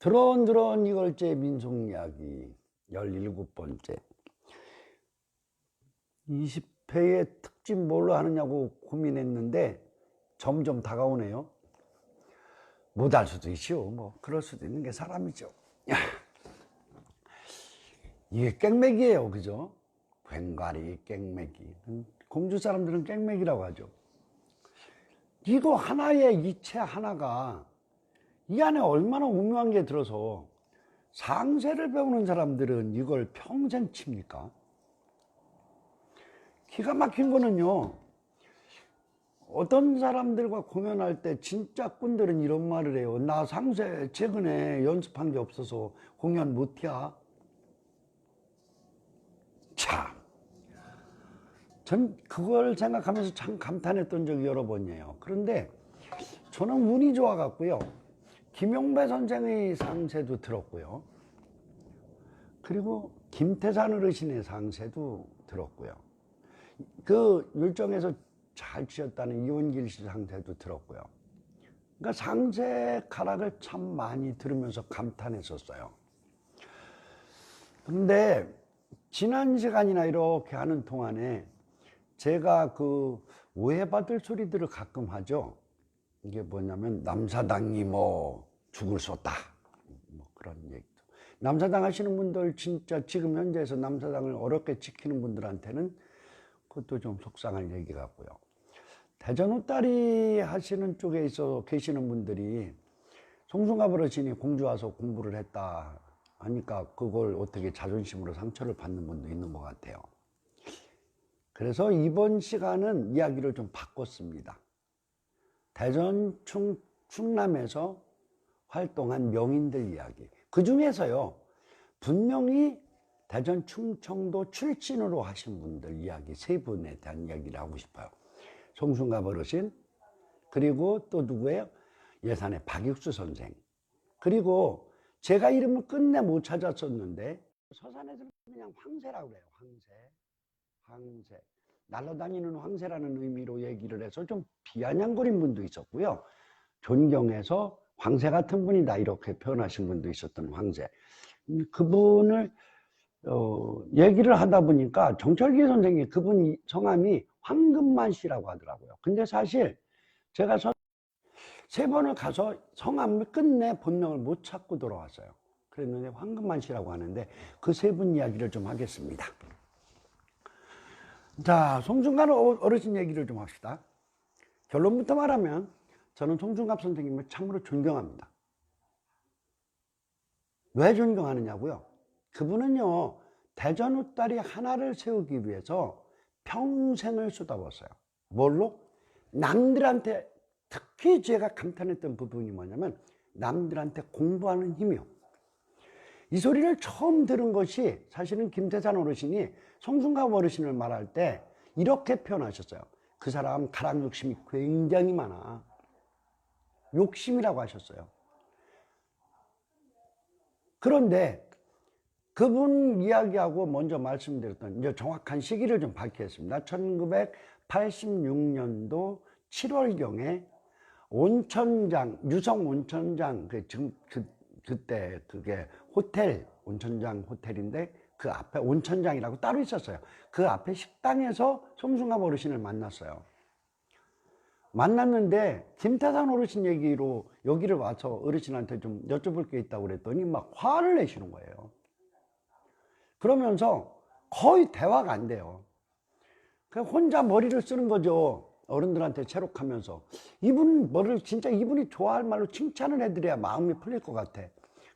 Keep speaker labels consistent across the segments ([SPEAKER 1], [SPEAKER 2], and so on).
[SPEAKER 1] 드런드런 이걸째 민속이야기 17번째. 20회의 특집 뭘로 하느냐고 고민했는데 점점 다가오네요. 못할 수도 있죠. 뭐 그럴 수도 있는 게 사람이죠. 이게 깽매기예요, 그죠? 괭과리, 깽매기. 공주 사람들은 깽매기라고 하죠. 이거 하나의 이체 하나가 이 안에 얼마나 오묘한 게 들어서 상세를 배우는 사람들은 이걸 평생 칩니까? 기가 막힌 거는요, 어떤 사람들과 공연할 때 진짜 꾼들은 이런 말을 해요. 나 상세 최근에 연습한 게 없어서 공연 못해. 참, 전 그걸 생각하면서 참 감탄했던 적이 여러 번이에요. 그런데 저는 운이 좋아 갖고요, 김용배 선생의 상세도 들었고요, 그리고 김태산 어르신의 상세도 들었고요, 그 율정에서 잘 치셨다는 이원길 씨 상세도 들었고요. 그러니까 상세 가락을 참 많이 들으면서 감탄했었어요. 근데 지난 시간이나 이렇게 하는 동안에 제가 그 오해받을 소리들을 가끔 하죠. 이게 뭐냐면 남사당이 뭐 죽을 쏟다, 뭐 그런 얘기도. 남사당 하시는 분들, 진짜 지금 현재에서 남사당을 어렵게 지키는 분들한테는 그것도 좀 속상한 얘기 같고요. 대전 후다리 하시는 쪽에 있어 계시는 분들이 송순갑 어르신이 공주 와서 공부를 했다 하니까 그걸 어떻게 자존심으로 상처를 받는 분도 있는 것 같아요. 그래서 이번 시간은 이야기를 좀 바꿨습니다. 대전 충남에서 활동한 명인들 이야기. 그 중에서요, 분명히 대전 충청도 출신으로 하신 분들 이야기 세 분에 대한 이야기를 하고 싶어요. 송순갑 어르신, 그리고 또 누구예요? 예산의 박익수 선생, 그리고 제가 이름을 끝내 못 찾았었는데 서산에서는 그냥 황새라고 그래요. 황새. 날아다니는 황새라는 의미로 얘기를 해서 좀 비아냥거린 분도 있었고요, 존경해서 황새 같은 분이다 이렇게 표현하신 분도 있었던 황새. 그분을 얘기를 하다 보니까 정철기 선생님, 그분 성함이 황금만 씨라고 하더라고요. 근데 사실 제가 세 번을 가서 성함을 끝내 본명을 못 찾고 돌아왔어요. 그랬는데 황금만 씨라고 하는데 그 세 분 이야기를 좀 하겠습니다. 자, 송순갑 어르신 얘기를 좀 합시다. 결론부터 말하면 저는 송순갑 선생님을 참으로 존경합니다. 왜 존경하느냐고요? 그분은요, 대전 후다리 하나를 세우기 위해서 평생을 쏟아부었어요. 뭘로? 남들한테, 특히 제가 감탄했던 부분이 뭐냐면 남들한테 공부하는 힘이요. 이 소리를 처음 들은 것이 사실은 김태산 어르신이 송순갑 어르신을 말할 때 이렇게 표현하셨어요. 그 사람 가락 욕심이 굉장히 많아. 욕심이라고 하셨어요. 그런데 그분 이야기하고 먼저 말씀드렸던 이제 정확한 시기를 좀 밝히겠습니다. 1986년도 7월경에 온천장, 유성 온천장, 그때 그게 호텔, 온천장 호텔인데 그 앞에 온천장이라고 따로 있었어요. 그 앞에 식당에서 송순갑 어르신을 만났어요. 만났는데 김태산 어르신 얘기로 여기를 와서 어르신한테 좀 여쭤볼 게 있다고 그랬더니 막 화를 내시는 거예요. 그러면서 거의 대화가 안 돼요. 그냥 혼자 머리를 쓰는 거죠. 어른들한테 체록하면서. 진짜 이분이 좋아할 말로 칭찬을 해드려야 마음이 풀릴 것 같아.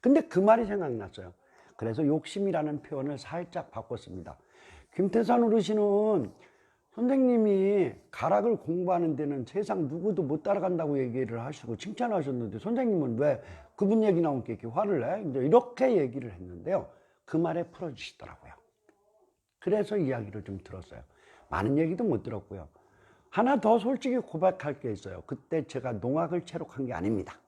[SPEAKER 1] 근데 그 말이 생각났어요. 그래서 욕심이라는 표현을 살짝 바꿨습니다. 김태산 어르신은 선생님이 가락을 공부하는 데는 세상 누구도 못 따라간다고 얘기를 하시고 칭찬하셨는데 선생님은 왜 그분 얘기 나오니까 이렇게 화를 내? 이제 이렇게 얘기를 했는데요, 그 말에 풀어주시더라고요. 그래서 이야기를 좀 들었어요. 많은 얘기도 못 들었고요. 하나 더 솔직히 고백할 게 있어요. 그때 제가 농악을 체록한 게 아닙니다.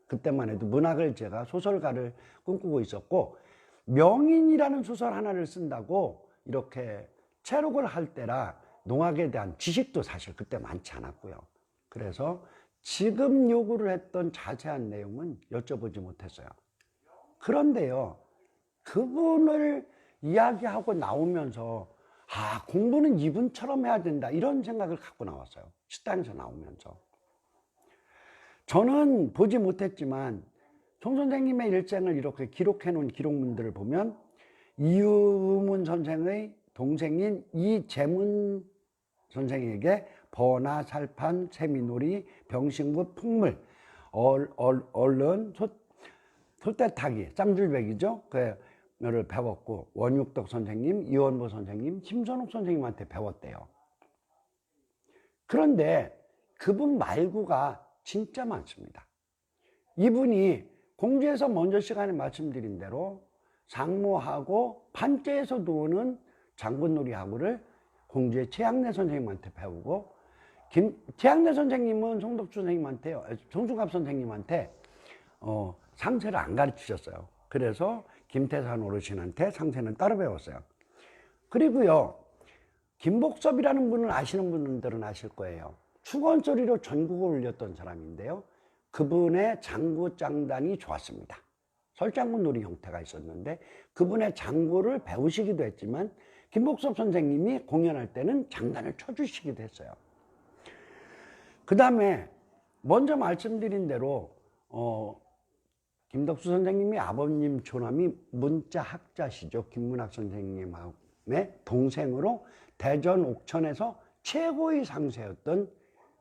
[SPEAKER 1] 그때만 해도 문학을, 제가 소설가를 꿈꾸고 있었고 명인이라는 소설 하나를 쓴다고 이렇게 체록을 할 때라 농악에 대한 지식도 사실 그때 많지 않았고요. 그래서 지금 요구를 했던 자세한 내용은 여쭤보지 못했어요. 그런데요, 그분을 이야기하고 나오면서 공부는 이분처럼 해야 된다 이런 생각을 갖고 나왔어요. 식당에서 나오면서. 저는 보지 못했지만 송 선생님의 일생을 이렇게 기록해 놓은 기록문들을 보면 이유문 선생의 동생인 이재문 선생에게 버나 살판 세미놀이 병신구 풍물 얼른 소떼타기 쌍줄배기죠. 그를 배웠고 원육덕 선생님, 이원보 선생님, 심선욱 선생님한테 배웠대요. 그런데 그분 말고가 진짜 많습니다. 이분이 공주에서 먼저 시간에 말씀드린 대로 상모하고 판재에서 도우는 장군놀이하고를 공주의 최양래 선생님한테 배우고 최양래 선생님은 송덕주 선생님한테, 송중갑 선생님한테 상세를 안 가르치셨어요. 그래서 김태산 어르신한테 상세는 따로 배웠어요. 그리고요, 김복섭이라는 분을 아시는 분들은 아실 거예요. 축원소리로 전국을 울렸던 사람인데요. 그분의 장구 짱단이 좋았습니다. 설장군 놀이 형태가 있었는데 그분의 장구를 배우시기도 했지만 김복섭 선생님이 공연할 때는 장단을 쳐주시기도 했어요. 그 다음에 먼저 말씀드린 대로 김덕수 선생님이 아버님 조남이 문자학자시죠. 김문학 선생님의 동생으로 대전 옥천에서 최고의 상세였던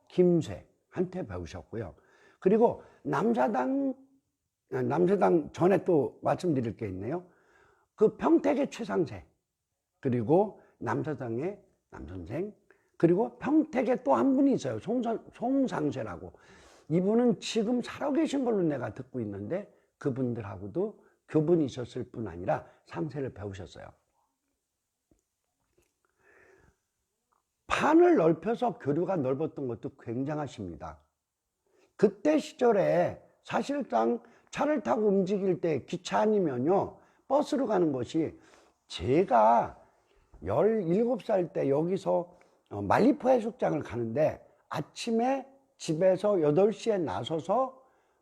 [SPEAKER 1] 김쇠한테 배우셨고요. 그리고 남사당 전에 또 말씀드릴 게 있네요. 그 평택의 최상세, 그리고 남사당의 남선생, 그리고 평택에 또 한 분이 있어요. 송상세라고. 이분은 지금 살아계신 걸로 내가 듣고 있는데 그분들하고도 교분이 있었을 뿐 아니라 상세를 배우셨어요. 판을 넓혀서 교류가 넓었던 것도 굉장하십니다. 그때 시절에 사실상 차를 타고 움직일 때 기차 아니면요 버스로 가는 것이, 제가 17살 때 여기서 말리포 해수욕장을 가는데 아침에 집에서 8시에 나서서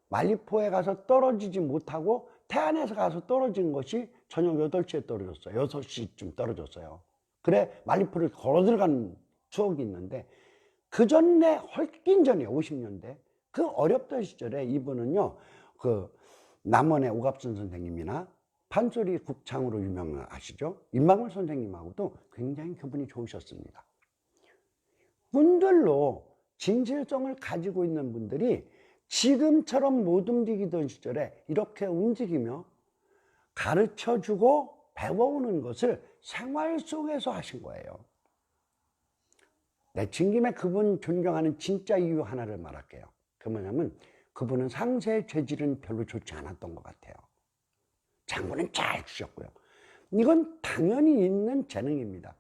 [SPEAKER 1] 말리포에 가서 떨어지지 못하고 태안에서 가서 떨어진 것이 저녁 8시에 떨어졌어요. 6시쯤 떨어졌어요. 그래 말리포를 걸어 들어간 추억이 있는데, 그 전에 훨씬 전에 50년대 그 어렵던 시절에 이분은요 그 남원의 오갑순 선생님이나 판소리 국창으로 유명하시죠. 임방울 선생님하고도 굉장히 교분이 좋으셨습니다. 분들로 진실성을 가지고 있는 분들이 지금처럼 못 움직이던 시절에 이렇게 움직이며 가르쳐주고 배워오는 것을 생활 속에서 하신 거예요. 진김에 그분 존경하는 진짜 이유 하나를 말할게요. 그 뭐냐면 그분은 상세의 죄질은 별로 좋지 않았던 것 같아요. 장구는 잘 주셨고요. 이건 당연히 있는 재능입니다.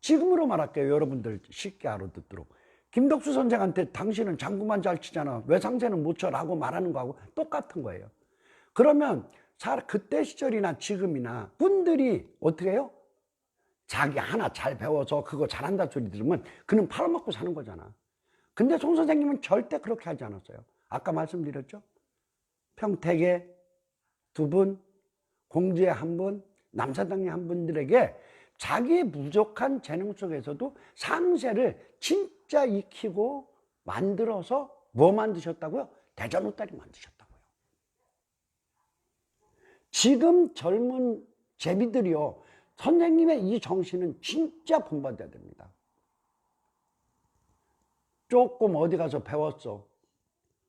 [SPEAKER 1] 지금으로 말할게요. 여러분들 쉽게 알아듣도록. 김덕수 선생한테 당신은 장구만 잘 치잖아, 왜 상세는 못 쳐? 라고 말하는 거하고 똑같은 거예요. 그러면 그때 시절이나 지금이나 분들이 어떻게 해요? 자기 하나 잘 배워서 그거 잘한다 소리 들으면 그는 팔아먹고 사는 거잖아. 근데 송 선생님은 절대 그렇게 하지 않았어요. 아까 말씀드렸죠? 평택에 2분, 공주에 1분, 남사당에 1분들에게 자기 부족한 재능 속에서도 상세를 진짜 익히고 만들어서 뭐 만드셨다고요? 대전 옷다리 만드셨다고요. 지금 젊은 제비들이요, 선생님의 이 정신은 진짜 본받아야 됩니다. 조금 어디 가서 배웠어.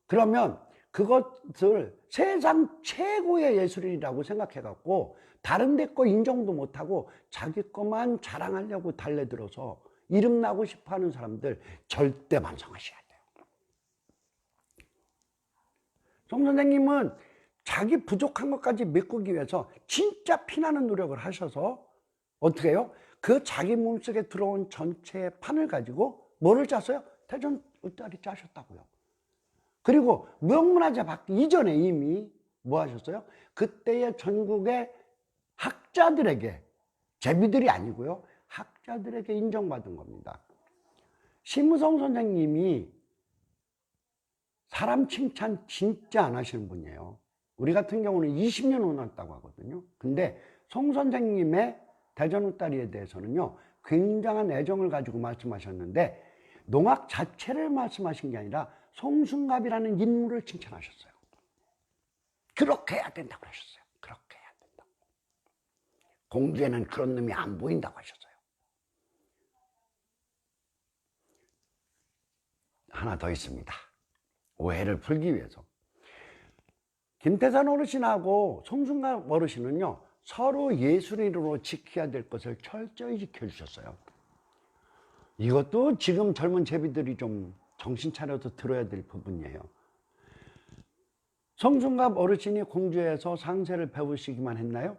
[SPEAKER 1] 그러면 그것을 세상 최고의 예술이라고 생각해갖고 다른 데 거 인정도 못하고 자기 거만 자랑하려고 달래들어서 이름 나고 싶어하는 사람들 절대 반성하셔야 돼요. 송 선생님은 자기 부족한 것까지 메꾸기 위해서 진짜 피나는 노력을 하셔서 어떻게 해요? 그 자기 몸속에 들어온 전체의 판을 가지고 뭐를 짰어요? 대전 옷다리 짜셨다고요. 그리고 무형문화재 받기 이전에 이미 뭐 하셨어요? 그때의 전국의 학자들에게, 제비들이 아니고요, 학자들에게 인정받은 겁니다. 심우성 선생님이 사람 칭찬 진짜 안 하시는 분이에요. 우리 같은 경우는 20년 혼났다고 하거든요. 근데 송 선생님의 대전우다리에 대해서는요, 굉장한 애정을 가지고 말씀하셨는데, 농악 자체를 말씀하신 게 아니라 송순갑이라는 인물을 칭찬하셨어요. 그렇게 해야 된다고 하셨어요. 그렇게 해야 된다고. 공주에는 그런 놈이 안 보인다고 하셨어요. 하나 더 있습니다. 오해를 풀기 위해서. 김태산 어르신하고 송순갑 어르신은요, 서로 예술인으로 지켜야 될 것을 철저히 지켜주셨어요. 이것도 지금 젊은 제비들이 좀 정신 차려서 들어야 될 부분이에요. 송순갑 어르신이 공주에서 상세를 배우시기만 했나요?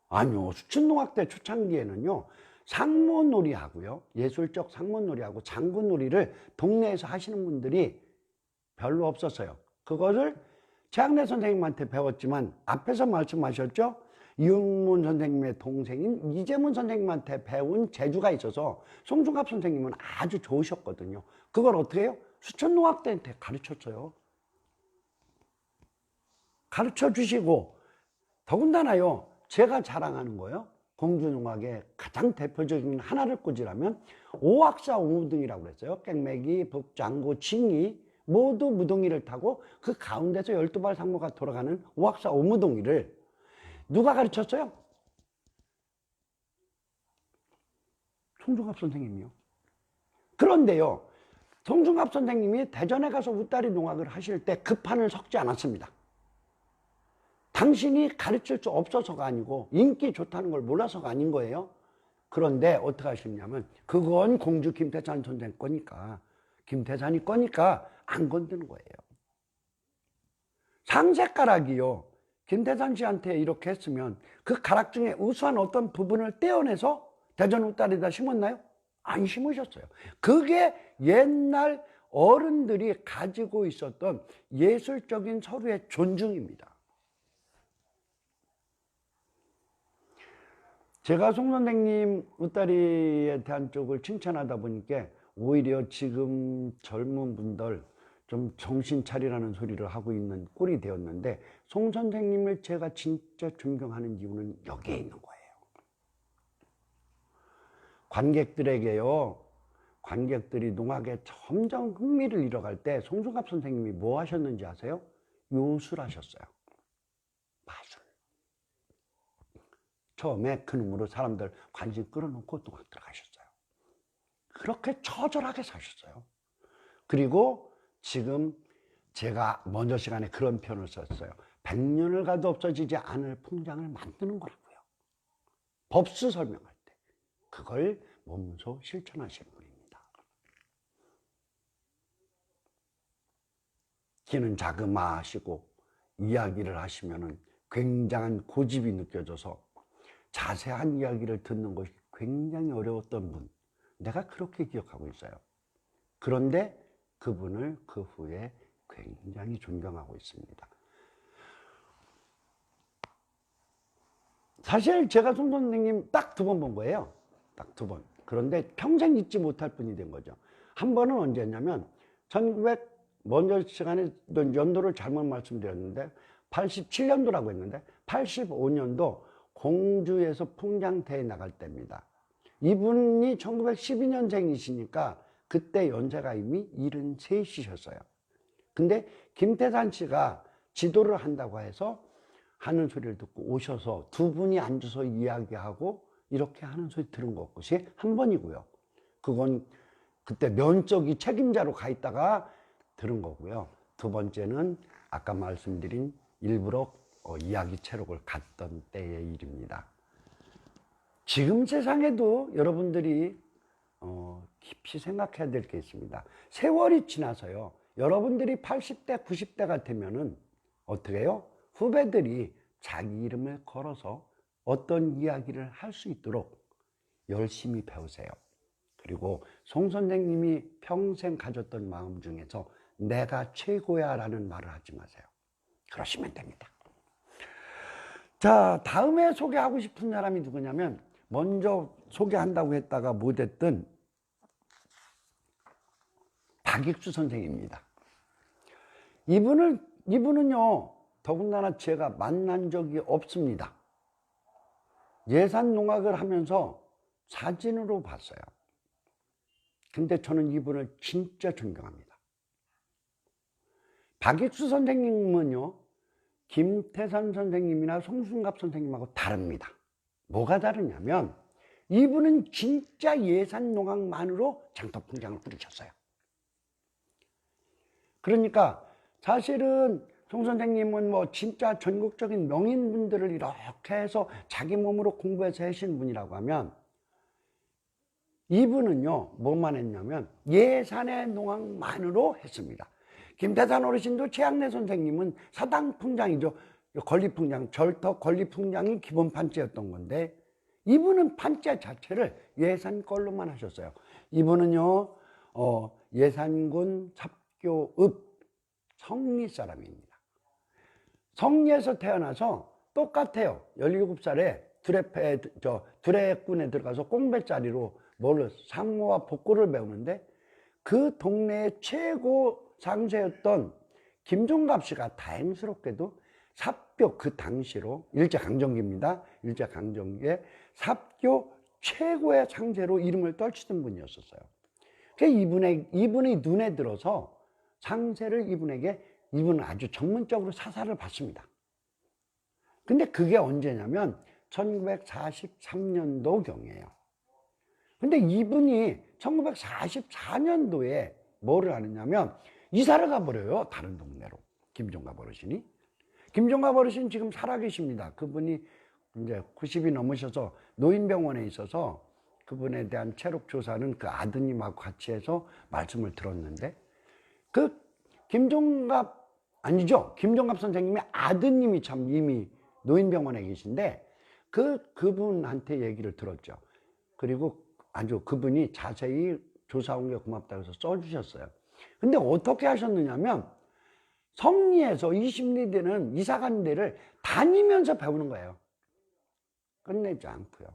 [SPEAKER 1] 아니요. 수춘농악대 초창기에는요, 상모놀이하고요, 예술적 상모놀이하고 장구놀이를 동네에서 하시는 분들이 별로 없었어요. 그것을 최학래 선생님한테 배웠지만, 앞에서 말씀하셨죠? 이윤문 선생님의 동생인 이재문 선생님한테 배운 재주가 있어서 송순갑 선생님은 아주 좋으셨거든요. 그걸 어떻게 해요? 수천농악대한테 가르쳤어요. 가르쳐 주시고, 더군다나요, 제가 자랑하는 거예요. 공주농악의 가장 대표적인 하나를 꽂으라면 오악사 오무등이라고 그랬어요. 깽매기, 북장구, 징이 모두 무동이를 타고 그 가운데서 12발 상모가 돌아가는 오악사 오무동이를 누가 가르쳤어요? 송순갑 선생님이요. 그런데요, 송순갑 선생님이 대전에 가서 웃다리 농악을 하실 때 그 판을 섞지 않았습니다. 당신이 가르칠 수 없어서가 아니고 인기 좋다는 걸 몰라서가 아닌 거예요. 그런데 어떻게 하셨냐면, 그건 공주 김태산 선생 거니까, 김태산이 거니까 안 건드는 거예요. 상색가락이요, 김태산 씨한테 이렇게 했으면 그 가락 중에 우수한 어떤 부분을 떼어내서 대전 웃다리에다 심었나요? 안 심으셨어요. 그게 옛날 어른들이 가지고 있었던 예술적인 서로의 존중입니다. 제가 송 선생님 웃다리에 대한 쪽을 칭찬하다 보니까 오히려 지금 젊은 분들 좀 정신 차리라는 소리를 하고 있는 꼴이 되었는데, 송 선생님을 제가 진짜 존경하는 이유는 여기에 있는 거예요. 관객들에게요, 관객들이 농악에 점점 흥미를 잃어갈 때 송순갑 선생님이 뭐 하셨는지 아세요? 요술하셨어요. 마술. 처음에 그놈으로 사람들 관심 끌어놓고 농악 들어가셨어요. 그렇게 처절하게 사셨어요. 그리고 지금 제가 먼저 시간에 그런 표현을 썼어요. 100년을 가도 없어지지 않을 풍장을 만드는 거라고요. 법수 설명할 때 그걸 몸소 실천하신 분입니다. 귀는 자그마하시고 이야기를 하시면 굉장한 고집이 느껴져서 자세한 이야기를 듣는 것이 굉장히 어려웠던 분, 내가 그렇게 기억하고 있어요. 그런데 그분을 그 후에 굉장히 존경하고 있습니다. 사실 제가 송 선생님 딱 2번 본 거예요. 딱 2번. 그런데 평생 잊지 못할 분이 된 거죠. 한 번은 언제였냐면, 1900, 먼저 시간에 연도를 잘못 말씀드렸는데 87년도라고 했는데 85년도 공주에서 풍장대회 나갈 때입니다. 이분이 1912년생이시니까 그때 연세가 이미 73이셨어요. 근데 김태산 씨가 지도를 한다고 해서 하는 소리를 듣고 오셔서 2분이 앉아서 이야기하고 이렇게 하는 소리 들은 것이 한 번이고요. 그건 그때 면적이 책임자로 가 있다가 들은 거고요. 2번째는 아까 말씀드린 일부러 이야기 채록을 갔던 때의 일입니다. 지금 세상에도 여러분들이 깊이 생각해야 될 게 있습니다. 세월이 지나서요, 여러분들이 80대, 90대가 되면은 어떻게 해요? 후배들이 자기 이름을 걸어서 어떤 이야기를 할 수 있도록 열심히 배우세요. 그리고 송 선생님이 평생 가졌던 마음 중에서 내가 최고야 라는 말을 하지 마세요. 그러시면 됩니다. 자, 다음에 소개하고 싶은 사람이 누구냐면, 먼저 소개한다고 했다가 못했던 박익수 선생입니다. 이분은요, 더군다나 제가 만난 적이 없습니다. 예산농악을 하면서 사진으로 봤어요. 근데 저는 이분을 진짜 존경합니다. 박익수 선생님은요, 김태산 선생님이나 송순갑 선생님하고 다릅니다. 뭐가 다르냐면 이분은 진짜 예산농악만으로 장터풍장을 꾸리셨어요. 그러니까 사실은 송 선생님은 뭐 진짜 전국적인 명인분들을 이렇게 해서 자기 몸으로 공부해서 하신 분이라고 하면, 이분은요 뭐만 했냐면 예산의 농악만으로 했습니다. 김태산 어르신도 최양래 선생님은 사당풍장이죠. 건리풍장, 절터 건리풍장이 기본 판재였던 건데, 이분은 판재 자체를 예산 걸로만 하셨어요. 이분은요 예산군 삽교읍 성리 사람입니다. 성리에서 태어나서 똑같아요. 17살에 두레꾼에 들어가서 꽁배짜리로 상모와 복고를 배우는데, 그 동네의 최고 상세였던 김종갑 씨가 다행스럽게도 삽교, 그 당시로 일제강점기입니다. 일제강점기에 삽교 최고의 상세로 이름을 떨치던 분이었었어요. 이분이 눈에 들어서 상세를 이분은 아주 전문적으로 사사를 받습니다. 근데 그게 언제냐면 1943년도경이에요. 근데 이분이 1944년도에 뭐를 하느냐면 이사를 가버려요. 다른 동네로. 김종갑 어르신이. 김종갑 어르신 지금 살아계십니다. 그분이 이제 90이 넘으셔서 노인병원에 있어서 그분에 대한 체력조사는 그 아드님하고 같이 해서 말씀을 들었는데, 김종갑 선생님의 아드님이 참 이미 노인병원에 계신데, 그분한테 얘기를 들었죠. 그리고 아주 그분이 자세히 조사한 게 고맙다고 해서 써주셨어요. 근데 어떻게 하셨느냐면 성리에서 20리대는 이사 간 데를 다니면서 배우는 거예요. 끝내지 않고요.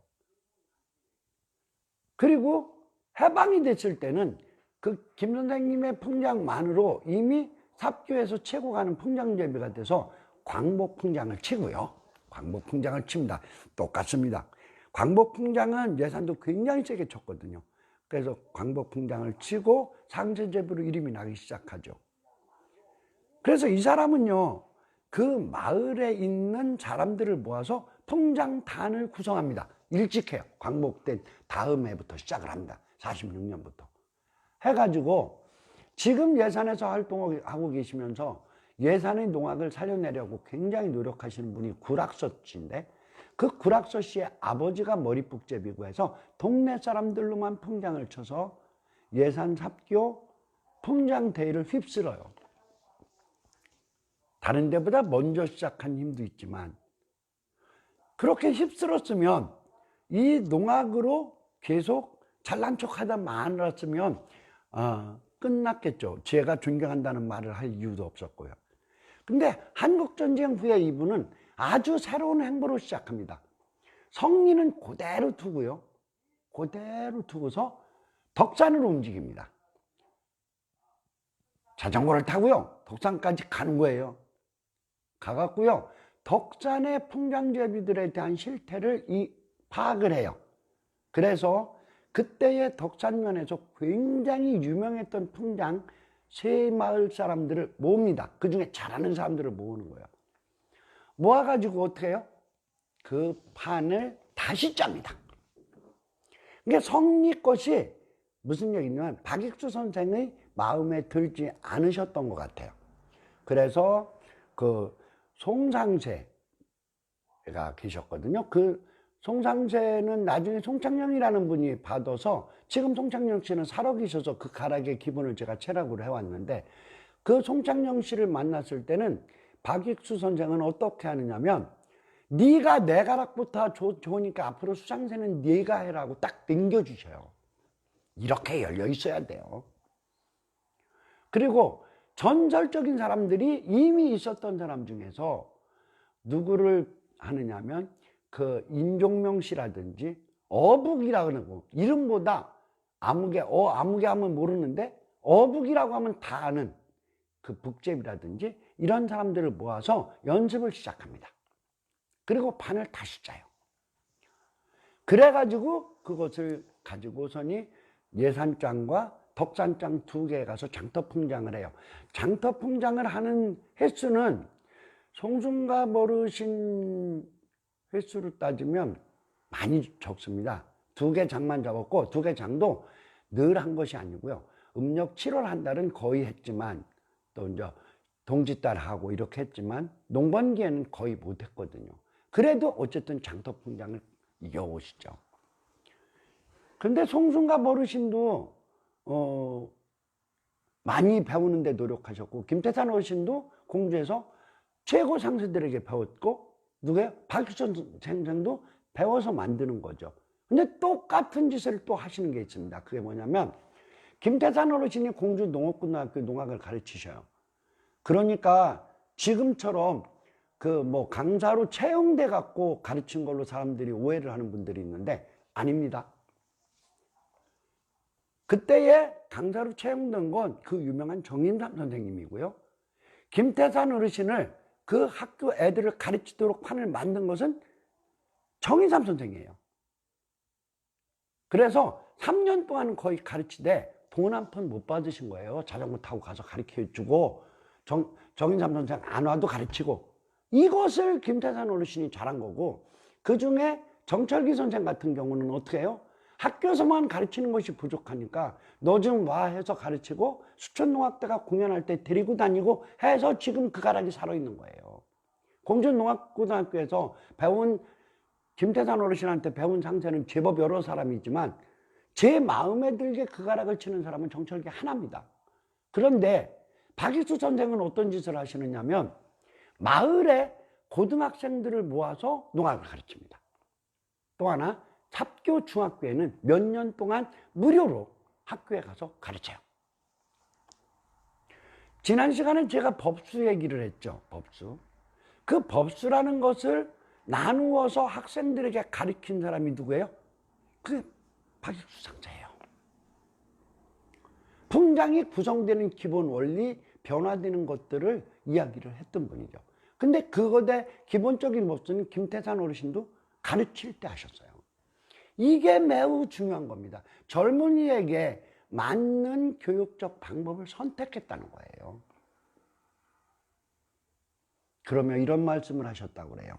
[SPEAKER 1] 그리고 해방이 됐을 때는 그 김 선생님의 풍장만으로 이미 삽교에서 치고 가는 풍장제비가 돼서 광복풍장을 치고요. 광복풍장을 칩니다. 똑같습니다. 광복풍장은 예산도 굉장히 세게 쳤거든요. 그래서 광복풍장을 치고 상세제비로 이름이 나기 시작하죠. 그래서 이 사람은요, 그 마을에 있는 사람들을 모아서 풍장단을 구성합니다. 일찍 해요. 광복된 다음 해부터 시작을 합니다. 46년부터. 해가지고 지금 예산에서 활동하고 계시면서 예산의 농악을 살려내려고 굉장히 노력하시는 분이 구락서 씨인데, 그 구락서 씨의 아버지가 머리북제비고 해서 동네 사람들로만 풍장을 쳐서 예산 삽교 풍장 대회를 휩쓸어요. 다른 데보다 먼저 시작한 힘도 있지만, 그렇게 휩쓸었으면 이 농악으로 계속 잘난 척하다 말았으면 끝났겠죠. 제가 존경한다는 말을 할 이유도 없었고요. 근데 한국전쟁 후에 이분은 아주 새로운 행보를 시작합니다. 성리는 그대로 두고요. 그대로 두고서 덕산으로 움직입니다. 자전거를 타고요. 덕산까지 가는 거예요. 가갖고요. 덕산의 풍장제비들에 대한 실태를 파악을 해요. 그래서 그때의 덕산면에서 굉장히 유명했던 풍장 세 마을 사람들을 모읍니다. 그 중에 잘하는 사람들을 모으는 거예요. 모아가지고 어떻게 해요? 그 판을 다시 짭니다. 그러니까 성리 것이 무슨 얘기냐면 박익수 선생의 마음에 들지 않으셨던 것 같아요. 그래서 그 송상세가 계셨거든요. 그 송상세는 나중에 송창영이라는 분이 받아서, 지금 송창영 씨는 살아 계셔서 그 가락의 기본을 제가 체락으로 해왔는데, 그 송창영 씨를 만났을 때는 박익수 선생은 어떻게 하느냐면, 네가 내 가락부터 좋으니까 앞으로 수상세는 네가 해라고 딱 당겨주셔요. 이렇게 열려 있어야 돼요. 그리고 전설적인 사람들이 이미 있었던 사람 중에서 누구를 하느냐면 그 인종명 씨라든지 어북이라고 하는 거, 이름보다 아무개 하면 모르는데 어북이라고 하면 다 아는 그 북제비라든지 이런 사람들을 모아서 연습을 시작합니다. 그리고 판을 다시 짜요. 그래가지고 그것을 가지고서니 예산장과 덕산장 두 개에 가서 장터풍장을 해요. 장터풍장을 하는 횟수는 송순갑 어르신 횟수로 따지면 많이 적습니다. 두 개 장만 잡았고, 두 개 장도 늘 한 것이 아니고요. 음력 7월 한 달은 거의 했지만, 또 이제 동짓달 하고 이렇게 했지만, 농번기에는 거의 못 했거든요. 그래도 어쨌든 장터풍장을 이겨오시죠. 근데 송순갑 어르신도 많이 배우는데 노력하셨고, 김태산 어르신도 공주에서 최고 상수들에게 배웠고, 누구예요? 박유천 선생도 배워서 만드는 거죠. 근데 똑같은 짓을 또 하시는 게 있습니다. 그게 뭐냐면, 김태산 어르신이 공주 농업고등학교 농학을 가르치셔요. 그러니까 지금처럼 강사로 채용돼 갖고 가르친 걸로 사람들이 오해를 하는 분들이 있는데, 아닙니다. 그때에 강사로 채용된 건 그 유명한 정인삼 선생님이고요. 김태산 어르신을 그 학교 애들을 가르치도록 판을 만든 것은 정인삼 선생이에요. 그래서 3년 동안 거의 가르치되 돈 한 푼 못 받으신 거예요. 자전거 타고 가서 가르쳐주고, 정인삼 선생 안 와도 가르치고. 이것을 김태산 어르신이 잘한 거고, 그 중에 정철기 선생 같은 경우는 어떻게 해요? 학교에서만 가르치는 것이 부족하니까 너 좀 와 해서 가르치고, 수천농악대가 공연할 때 데리고 다니고 해서 지금 그 가락이 살아있는 거예요. 공주농악고등학교에서 배운 김태산 어르신한테 배운 상세는 제법 여러 사람이지만, 제 마음에 들게 그 가락을 치는 사람은 정철기 하나입니다. 그런데 박익수 선생은 어떤 짓을 하시느냐면, 마을에 고등학생들을 모아서 농악을 가르칩니다. 또 하나, 삽교 중학교에는 몇 년 동안 무료로 학교에 가서 가르쳐요. 지난 시간에 제가 법수 얘기를 했죠. 법수. 그 법수라는 것을 나누어서 학생들에게 가르친 사람이 누구예요? 그 박익수 상자예요. 풍장이 구성되는 기본 원리, 변화되는 것들을 이야기를 했던 분이죠. 근데 그것의 기본적인 법수는 김태산 어르신도 가르칠 때 하셨어요. 이게 매우 중요한 겁니다. 젊은이에게 맞는 교육적 방법을 선택했다는 거예요. 그러면 이런 말씀을 하셨다고 그래요.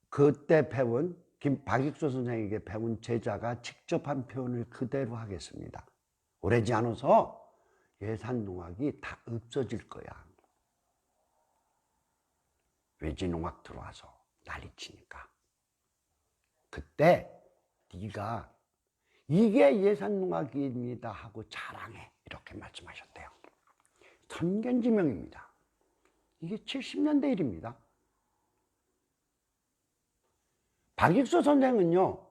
[SPEAKER 1] 그때 배운 박익수 선생에게 배운 제자가 직접 한 표현을 그대로 하겠습니다. 오래지 않아서 예산농악이 다 없어질 거야. 외지농악 들어와서 난리치니까. 그때 네가 이게 예산농악입니다 하고 자랑해. 이렇게 말씀하셨대요. 선견지명입니다. 이게 70년대 일입니다. 박익수 선생은요,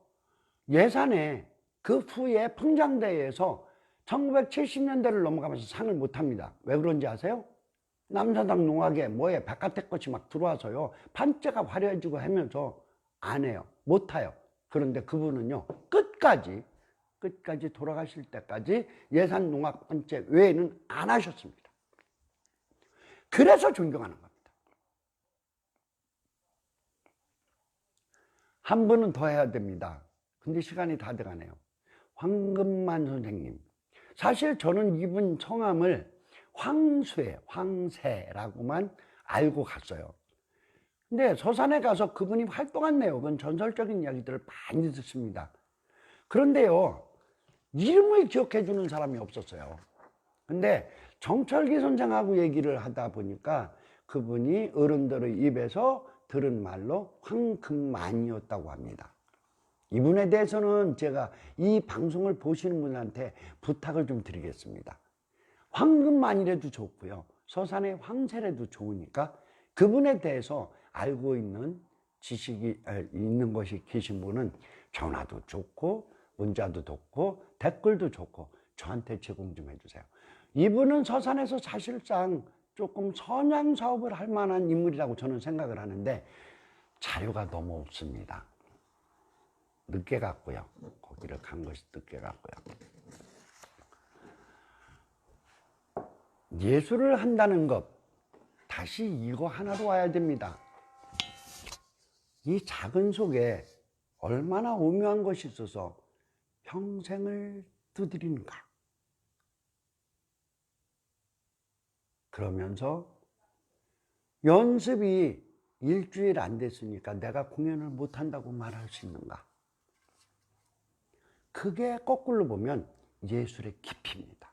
[SPEAKER 1] 예산에 그 후에 풍장대회에서 1970년대를 넘어가면서 상을 못합니다. 왜 그런지 아세요? 남사당 농악에 뭐에 바깥의 것이 막 들어와서요, 판재가 화려해지고 하면서 안 해요. 못 타요. 그런데 그분은요, 끝까지 돌아가실 때까지 예산 농악 판재 외에는 안 하셨습니다. 그래서 존경하는 겁니다. 한 분은 더 해야 됩니다. 근데 시간이 다 돼가네요. 황금만 선생님. 사실 저는 이분 성함을 황새라고만 알고 갔어요. 근데 서산에 가서 그분이 활동한 내용은 전설적인 이야기들을 많이 듣습니다. 그런데요, 이름을 기억해 주는 사람이 없었어요. 근데 정철기 선생하고 얘기를 하다 보니까 그분이 어른들의 입에서 들은 말로 황금만이었다고 합니다. 이분에 대해서는 제가 이 방송을 보시는 분한테 부탁을 좀 드리겠습니다. 황금만이라도 좋고요, 서산의 황새라도 좋으니까 그분에 대해서 알고 있는 지식이 있는 것이 계신 분은 전화도 좋고 문자도 좋고 댓글도 좋고 저한테 제공 좀 해주세요. 이분은 서산에서 사실상 조금 선양 사업을 할 만한 인물이라고 저는 생각을 하는데 자료가 너무 없습니다. 늦게 갔고요. 거기를 간 것이 늦게 갔고요. 예술을 한다는 것, 다시 이거 하나로 와야 됩니다. 이 작은 속에 얼마나 오묘한 것이 있어서 평생을 두드리는가. 그러면서 연습이 일주일 안 됐으니까 내가 공연을 못한다고 말할 수 있는가. 그게 거꾸로 보면 예술의 깊이입니다.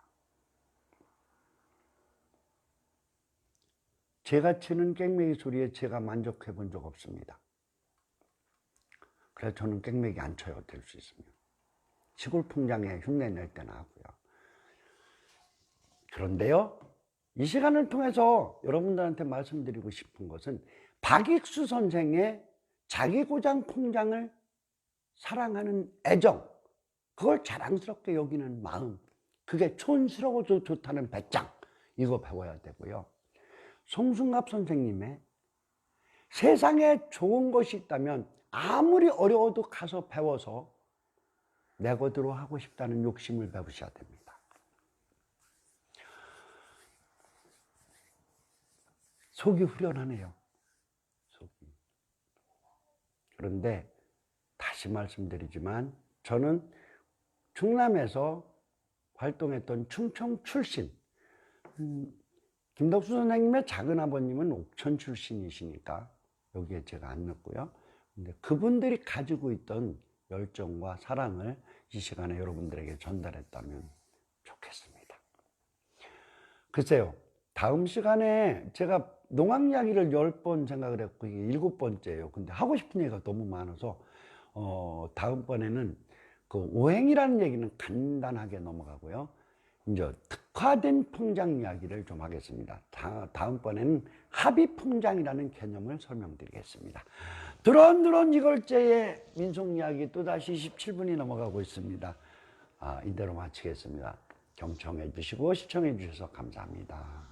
[SPEAKER 1] 제가 치는 깽매기 소리에 제가 만족해 본 적 없습니다. 그래서 저는 깽매기 안 쳐요, 될 수 있으면. 시골 풍장에 흉내 낼 때나 하고요. 그런데요, 이 시간을 통해서 여러분들한테 말씀드리고 싶은 것은 박익수 선생의 자기 고장 풍장을 사랑하는 애정, 그걸 자랑스럽게 여기는 마음, 그게 촌스러워도 좋다는 배짱, 이거 배워야 되고요. 송승갑 선생님의 세상에 좋은 것이 있다면 아무리 어려워도 가서 배워서 내 것으로 하고 싶다는 욕심을 배우셔야 됩니다. 속이 후련하네요. 속이. 그런데 다시 말씀드리지만 저는 충남에서 활동했던 충청 출신, 김덕수 선생님의 작은 아버님은 옥천 출신이시니까 여기에 제가 안 넣고요. 근데 그분들이 가지고 있던 열정과 사랑을 이 시간에 여러분들에게 전달했다면 좋겠습니다. 글쎄요, 다음 시간에 제가 농악 이야기를 10번 생각을 했고 이게 7번째예요. 근데 하고 싶은 얘기가 너무 많아서 다음번에는 그 오행이라는 얘기는 간단하게 넘어가고요. 이제 특화된 풍장 이야기를 좀 하겠습니다. 다음번에는 합의풍장이라는 개념을 설명드리겠습니다. 드론드론 이걸째의 민속 이야기 또다시 17분이 넘어가고 있습니다. 이대로 마치겠습니다. 경청해 주시고 시청해 주셔서 감사합니다.